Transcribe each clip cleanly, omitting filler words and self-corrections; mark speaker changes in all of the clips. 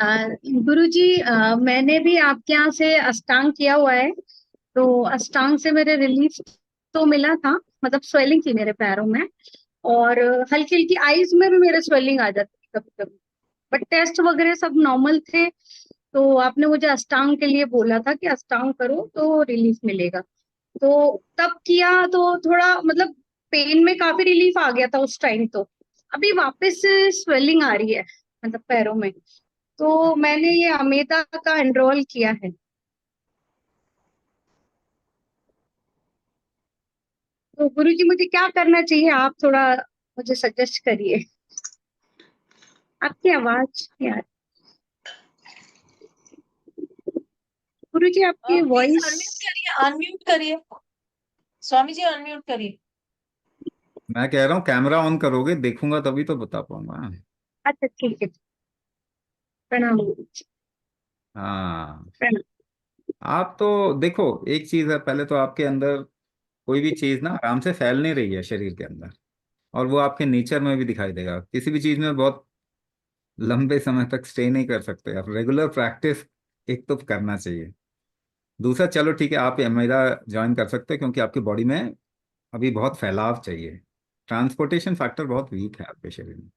Speaker 1: गुरुजी, मैंने भी आपके यहाँ से अष्टांग किया हुआ है। तो अष्टांग से मेरे रिलीफ तो मिला था। मतलब स्वेलिंग थी मेरे पैरों में, और हल्की हल्की आईज में भी मेरे स्वेलिंग आ जाती थी कभी कभी। बट टेस्ट वगैरह सब नॉर्मल थे। तो आपने मुझे अष्टांग के लिए बोला था कि अष्टांग करो तो रिलीफ मिलेगा। तो तब किया तो थोड़ा मतलब पेन में काफी रिलीफ आ गया था उस टाइम। तो अभी वापस से स्वेलिंग आ रही है, मतलब पैरों में। तो मैंने ये अमेटा का एनरोल किया है। तो गुरुजी, मुझे क्या करना चाहिए? आप थोड़ा मुझे सजेस्ट करिए। आपकी आवाज यार, गुरुजी आपकी
Speaker 2: प्लीज
Speaker 1: वॉइस।
Speaker 2: अनम्यूट करिए, अनम्यूट करिए। स्वामी जी अनम्यूट करिए।
Speaker 3: मैं कह रहा हूँ कैमरा ऑन करोगे, देखूंगा तभी तो बता पाऊंगा।
Speaker 1: अच्छा ठीक है। प्रणाम गुरुजी।
Speaker 3: हाँ।
Speaker 1: प्रणाम।
Speaker 3: आप तो देखो, एक चीज है, पहले तो आपके अंदर कोई भी चीज ना आराम से फैल नहीं रही है शरीर के अंदर। और वो आपके नेचर में भी दिखाई देगा। किसी भी चीज में बहुत लंबे समय तक स्टे नहीं कर सकते आप। रेगुलर प्रैक्टिस एक तो करना चाहिए। दूसरा, चलो ठीक है, आप मेरा ज्वाइन कर सकते हैं क्योंकि आपकी बॉडी में अभी बहुत फैलाव चाहिए। ट्रांसपोर्टेशन फैक्टर बहुत वीक है आपके शरीर में।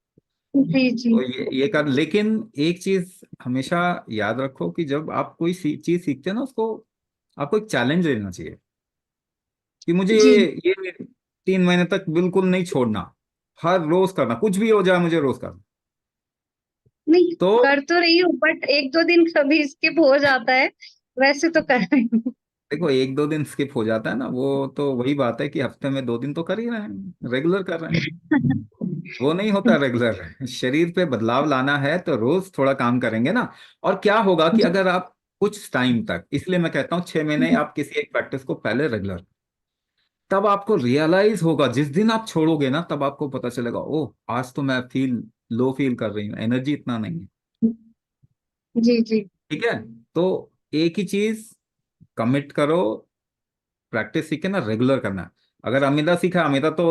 Speaker 1: जी जी।
Speaker 3: तो ये कर, लेकिन एक चीज हमेशा याद रखो कि जब आप कोई चीज सीखते हैं ना, उसको आपको एक चैलेंज लेना चाहिए कि मुझे
Speaker 1: जी।
Speaker 3: ये 3 महीने तक बिल्कुल नहीं छोड़ना। हर रोज करना, कुछ भी हो जाए मुझे रोज करना।
Speaker 1: नहीं,
Speaker 3: तो
Speaker 1: कर तो रही हूँ बट एक दो दिन कभी स्किप हो जाता है। वैसे तो कर रही हूँ।
Speaker 3: देखो, 1-2 दिन स्किप हो जाता है ना, वो तो वही बात है कि हफ्ते में 2 दिन तो कर ही रहे हैं, रेगुलर कर रहे हैं। वो नहीं होता रेगुलर। शरीर पे बदलाव लाना है तो रोज थोड़ा काम करेंगे ना। और क्या होगा कि
Speaker 1: जी
Speaker 3: अगर आप कुछ टाइम तक, इसलिए मैं कहता हूँ 6 महीने आप किसी एक प्रैक्टिस को पहले रेगुलर, तब आपको रियलाइज होगा। जिस दिन आप छोड़ोगे ना, तब आपको पता चलेगा, ओह आज तो मैं लो फील कर रही हूँ, एनर्जी इतना नहीं है।
Speaker 1: जी जी।
Speaker 3: ठीक है। तो एक ही चीज कमिट करो, प्रैक्टिस सीखे ना, रेगुलर करना। अगर अमिता सीखा, अमिता तो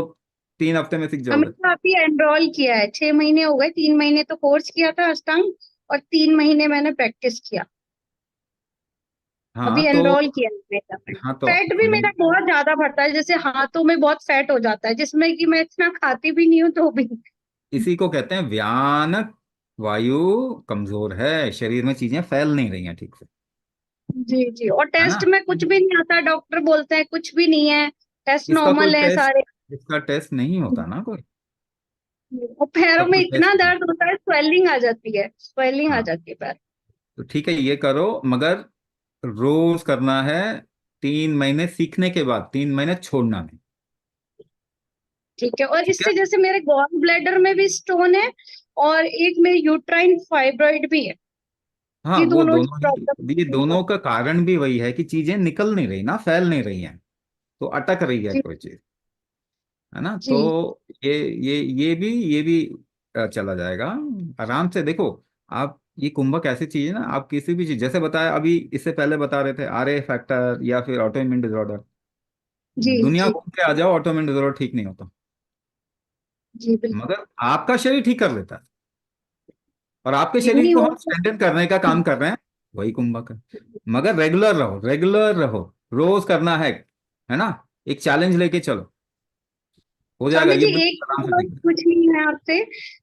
Speaker 3: 3 हफ्ते में सीख
Speaker 1: हमें
Speaker 3: जाओगे।
Speaker 1: तो अभी एनरोल किया है, 6 महीने हो गए। 3 महीने तो कोर्स किया था अष्टांग, और 3 महीने मैंने प्रैक्टिस किया।
Speaker 3: हाँ
Speaker 1: अभी
Speaker 3: तो
Speaker 1: एनरोल किया है मेरा।
Speaker 3: हाँ तो
Speaker 1: फैट भी
Speaker 3: अमित
Speaker 1: मेरा बहुत ज्यादा बढ़ता है, जैसे हाथों में बहुत फैट हो जाता है, जिसमें कि मैं इतना खाती भी नहीं हूँ तो भी।
Speaker 3: इसी को कहते हैं व्यानक वायु कमजोर है, शरीर में चीजें फैल नहीं रही हैं ठीक से।
Speaker 1: जी जी। और
Speaker 3: है ना।
Speaker 1: टेस्ट में कुछ भी नहीं आता, डॉक्टर बोलते हैं कुछ भी नहीं है, टेस्ट
Speaker 3: इसका कोई
Speaker 1: नॉर्मल है
Speaker 3: टेस्ट
Speaker 1: सारे।
Speaker 3: इसका टेस्ट नहीं होता ना कोई।
Speaker 1: और पैरों
Speaker 3: इसका
Speaker 1: में
Speaker 3: कोई
Speaker 1: इतना
Speaker 3: टेस्ट नहीं।
Speaker 1: दर्द होता है, स्वेलिंग आ जाती है, स्वेलिंग आ
Speaker 3: हाँ,
Speaker 1: जाती है पैर।
Speaker 3: तो ठीक है, ये करो, मगर रोज करना है। 3 महीने सीखने के बाद 3 महीने छोड़ना नहीं।
Speaker 1: ठीक है। और
Speaker 3: ठीक है।
Speaker 1: इससे जैसे मेरे गॉल ब्लैडर में भी स्टोन है, और एक में यूट्राइन फाइब्रॉइड भी है।
Speaker 3: हाँ,
Speaker 1: ये
Speaker 3: वो
Speaker 1: दोनों
Speaker 3: दोनों ये
Speaker 1: प्रॉब्लम।
Speaker 3: दोनों का कारण भी वही है कि चीजें निकल नहीं रही ना, फैल नहीं रही हैं। तो अटक रही है
Speaker 1: जी
Speaker 3: कोई चीज। है ना। तो
Speaker 1: जी।
Speaker 3: ये ये भी चला जाएगा। आराम से देखो। आप, ये कुंभक ऐसी चीज है ना, आप किसी भी चीज, जैसे बताया अभी, इससे पहले बता रहे थे आर ए फैक्टर या फिर ऑटो इम्यून डिसऑर्डर।
Speaker 1: जी
Speaker 3: दुनिया
Speaker 1: जी।
Speaker 3: घूम के आ जाओ, ऑटो इम्यून डिसऑर्डर ठीक नहीं होता।
Speaker 1: जी बिल्कुल।
Speaker 3: मगर आपका शरीर ठीक कर लेता है। और आपके
Speaker 1: जी
Speaker 3: शरीर
Speaker 1: नहीं
Speaker 3: को
Speaker 1: वो
Speaker 3: हम स्ट्रेंथन करने का काम कर रहे हैं, वही कुंभक है। मगर रेगुलर रहो, रेगुलर रहो। रोज करना है ना। एक चैलेंज लेके चलो, हो जाएगा
Speaker 1: स्वामी
Speaker 3: ये,
Speaker 1: जी, एक
Speaker 3: बिल्कुल आराम से
Speaker 1: और
Speaker 3: सीख।
Speaker 1: पूछनी है आपसे।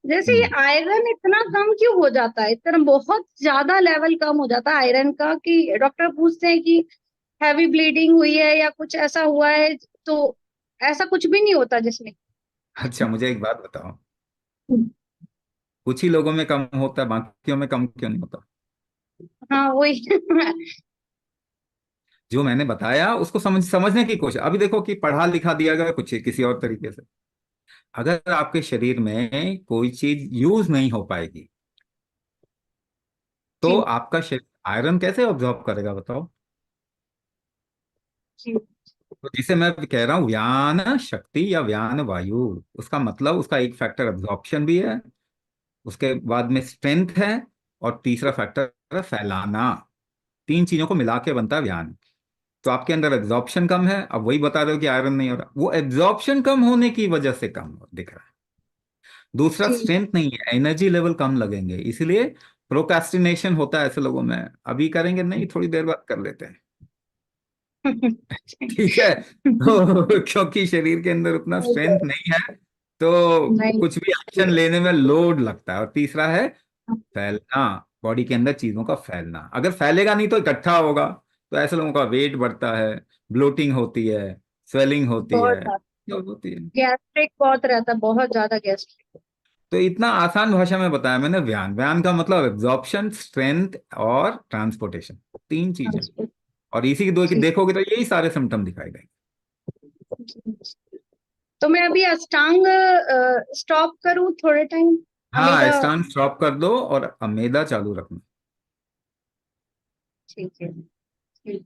Speaker 1: जैसे ये
Speaker 3: हम्म।
Speaker 1: आयरन इतना कम क्यों हो जाता है? इतना बहुत ज्यादा लेवल कम हो जाता है आयरन का, कि डॉक्टर पूछते हैं कि हैवी ब्लीडिंग हुई है या कुछ ऐसा हुआ है। तो ऐसा कुछ भी नहीं होता जिसमें।
Speaker 3: अच्छा, मुझे एक बात बताओ। कुछ ही लोगों में कम होता है, बाकियों में कम क्यों नहीं होता?
Speaker 1: हाँ वही।
Speaker 3: जो मैंने बताया उसको समझने की कोशिश। अभी देखो कि पढ़ा लिखा दिया गया कुछ किसी और तरीके से। अगर आपके शरीर में कोई चीज यूज नहीं हो पाएगी, तो
Speaker 1: जी
Speaker 3: आपका शरीर आयरन कैसे ऑब्जॉर्व करेगा बताओ।
Speaker 1: जी।
Speaker 3: तो जिसे मैं कह रहा हूँ व्यान शक्ति या व्यान वायु, उसका मतलब उसका एक फैक्टर एब्जॉर्प्शन भी है, उसके बाद में स्ट्रेंथ है, और तीसरा फैक्टर है फैलाना। 3 चीजों को मिला के बनता है व्यान। तो आपके अंदर एब्जॉर्प्शन कम है, अब वही बता रहे हो कि आयरन नहीं हो रहा, वो एब्जॉर्प्शन कम होने की वजह से कम दिख रहा है। दूसरा,
Speaker 1: जी
Speaker 3: स्ट्रेंथ नहीं है, एनर्जी लेवल कम लगेंगे, इसलिए प्रोक्रेस्टिनेशन होता है ऐसे लोगों में, अभी करेंगे नहीं, थोड़ी देर बाद कर लेते हैं। ठीक है। तो क्योंकि शरीर के अंदर उतना स्ट्रेंथ नहीं है, तो
Speaker 1: नहीं।
Speaker 3: कुछ भी एक्शन लेने में लोड लगता है। और तीसरा है फैलना, बॉडी के अंदर चीजों का फैलना। अगर फैलेगा नहीं तो इकट्ठा होगा, तो ऐसे लोगों का वेट बढ़ता है, ब्लोटिंग होती है, स्वेलिंग होती
Speaker 1: बहुत
Speaker 3: है,
Speaker 1: ज्यादा
Speaker 3: सब होती है।
Speaker 1: गैस्ट्रिक बहुत रहता है, बहुत ज्यादा गैस्ट्रिक।
Speaker 3: तो इतना आसान भाषा में बताया मैंने। व्यान, व्यान का मतलब एब्जॉर्प्शन, स्ट्रेंथ और ट्रांसपोर्टेशन, तीन चीजें। और इसी की दो की
Speaker 1: ठीक।
Speaker 3: देखोगे तो यही सारे सिम्टम दिखाई देंगे।
Speaker 1: तो मैं अभी अष्टांग स्टॉप करूं थोड़े टाइम?
Speaker 3: हाँ,
Speaker 1: अमीदा।
Speaker 3: स्टांस स्टॉप कर दो और अमेदा चालू रखना।
Speaker 1: ठीक है, ठीक है।